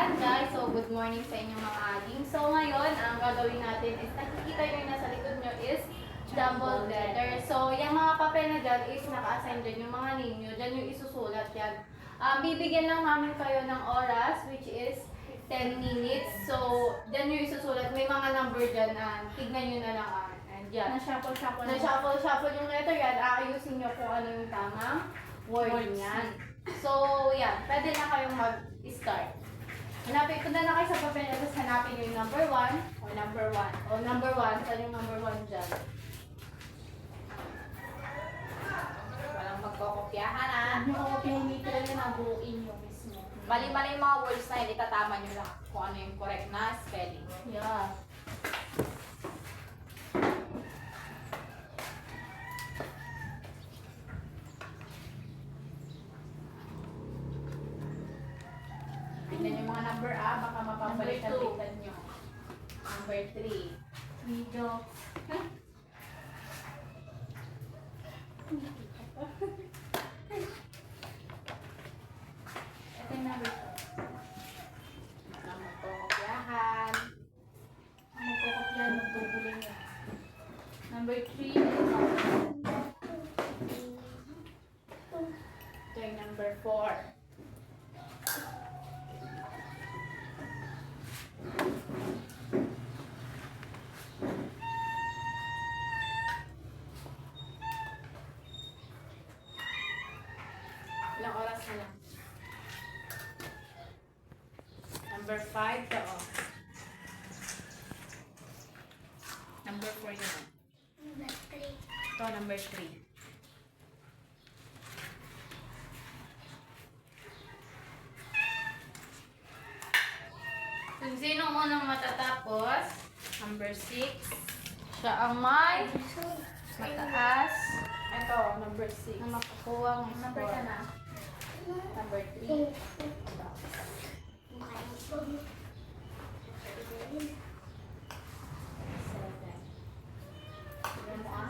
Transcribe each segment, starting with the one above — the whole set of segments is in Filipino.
Ayan guys, so good morning sa inyong mga ading. So ngayon, ang gagawin natin is nakikita nyo yung nasa likod nyo is jumbled letter. So yung mga papel na dyan is naka-assign dyan yung mga name nyo. Dyan yung isusulat yan. Bibigyan lang namin kayo ng oras which is 10 minutes. So dyan yung isusulat. May mga number dyan. Tignan nyo na lang. Dyan. Na-shuffle-shuffle. Na-shuffle yung letter yan. Aayusin nyo kung ano yung tamang word niyan. So yan, pwede na kayong mag-start. Hanapin, punta na kayo sa papel na tapos hanapin nyo yung number 1 o number 1. O number 1, saan yung number 1 dyan? Walang magkokopyahan ha. Yung kopyahin dito lang na buuin yung mismo. Mali-mali yung mga words na hindi tatama nyo lang kung ano yung correct na spelling. Yeah. Tignan yung mga number baka mapapalitan-litan nyo. Number 3. Video. Ito yung number 2. Walang magkokopyahan. Ang magkukopyahan, magbubuling yan. Number 3 is Ito yung number 4. Ilang oras na lang? Number 5 to Number 4 yun. Ito, number 3. kung sino unang matatapos, Number 6. siya ang may mataas Ito, number 6. na makukuha ng Number score. ka na. Number 3.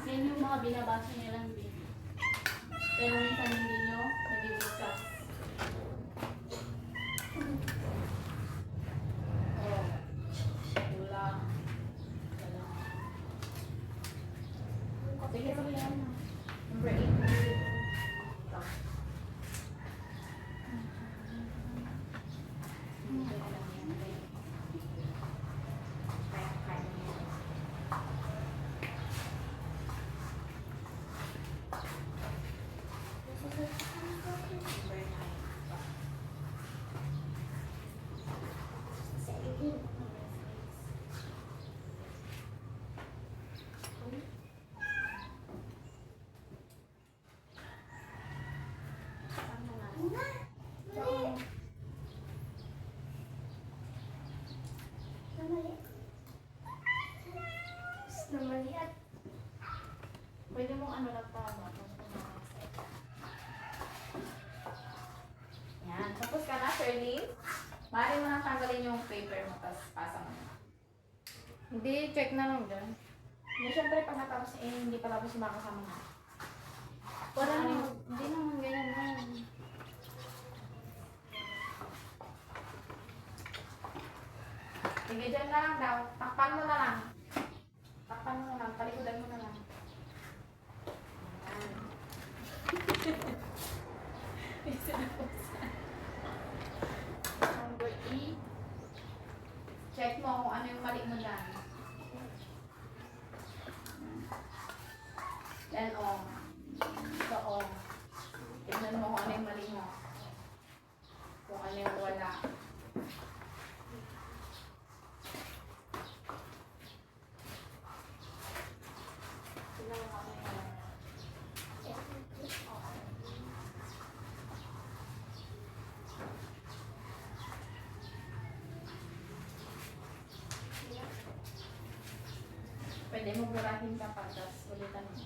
Yan yung mga binabasa nilang video. Pero minsan hindi nyo nabibigkas. Oh. Kulang. Sige, sige yan. Number 8. Ito. Kaya mo yan. Number 9. Pwede mong ano lang tama. Yan. Tapos ka na, Shirley. Maaari mo nang tanggalin yung paper mo, tapos pasa mo na. Hindi, check na lang dyan. Hindi, syempre, pag natapos, hindi pa tapos yung mga kasama mo. Wala naman, hindi naman ganyan na. Sige, dyan na lang daw. Takpan mo na lang. Takpan mo na lang. Palikudan mo na lang. Number 8. Check mo kung ano yung mali mo dyan. Yan o. Ito o. Tignan mo kung ano yung mali mo. Kung ano yung wala. Tignan mo kung ano yung wala. Pwede mo burahin ka pa, tapos ulitan mo.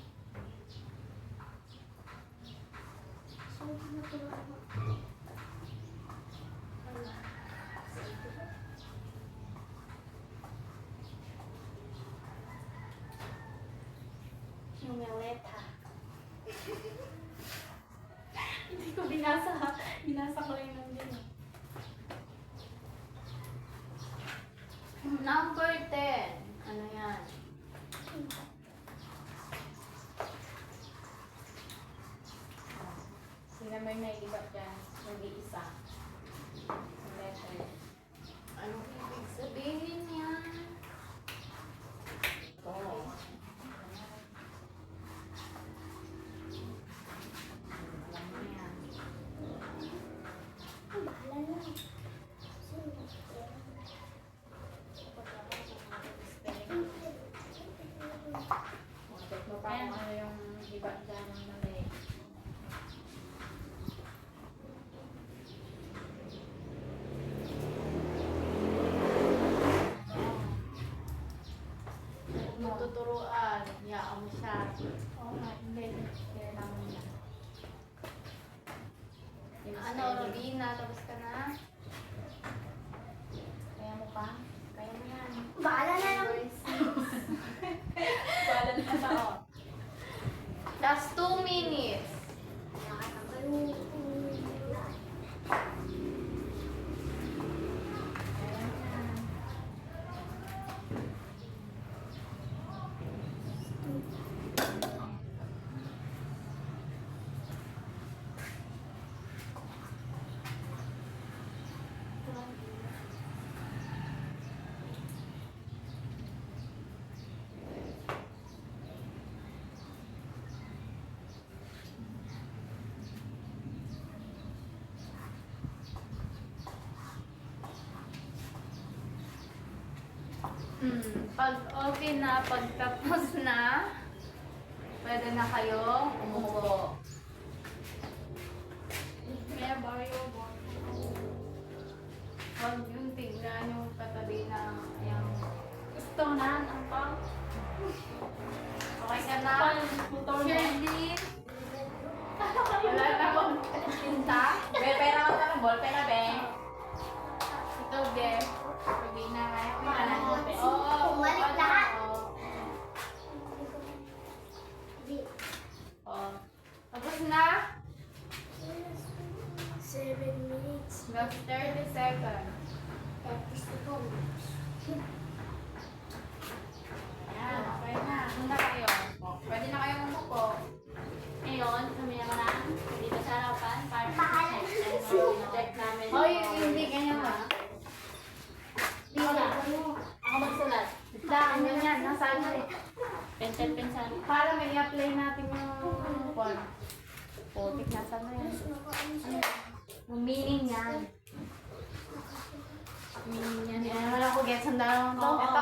Yung Meleta. Hindi ko binasa ha. Binasa ko lang lang din. Number 10. Ano yan? Sino mo yung naiibat dyan? Mag-iisa. Ang letter. Anong ibig sabihin yan? Ito. Alam mo yan. Check mo pa kung ano yung ibat dyan ng mali. Huwag mo tuturuan. Hayaan mo siya. Oo nga, hindi. Kaya naman yan. Ano, Robina? Tapos ka na? Kaya mo pa? Kaya mo yan. Bahala na lang. Number 6. Wala na sa o. Last 2 minutes. Kaya mo yan. Pag okay na, pagtapos na, pwede na kayong umupo. Kaya baryo, Huwag yung tignan yung katabi na yung... Gusto na, ang pang. Okay ka na? Motor mo. Shirley? Wala na bang tinta? Be, pera ka ng ball, pera be. Ito, Be. Sabi na kaya ko Wala yan. na, Be. Oo, Bumalik ano, lahat. oo. Oh. Tapos na? 7 minutes. Last 30 seconds. Tapos ito. Ayan, okay na. Muna kayo. Pwede na kayong umupo. Ngayon, kami naman na dito sa harapan para check namin. Hoy, hindi ganyan na. Lisa, ako magsulat. Daan yun yan. Nasaan na eh. Pensan. Para may i-apply natin yung form. Putik, nasaan na yan? Yung meaning yan. Meaning yan. Yan naman ako, gets ang dalawang to. Oo. Ito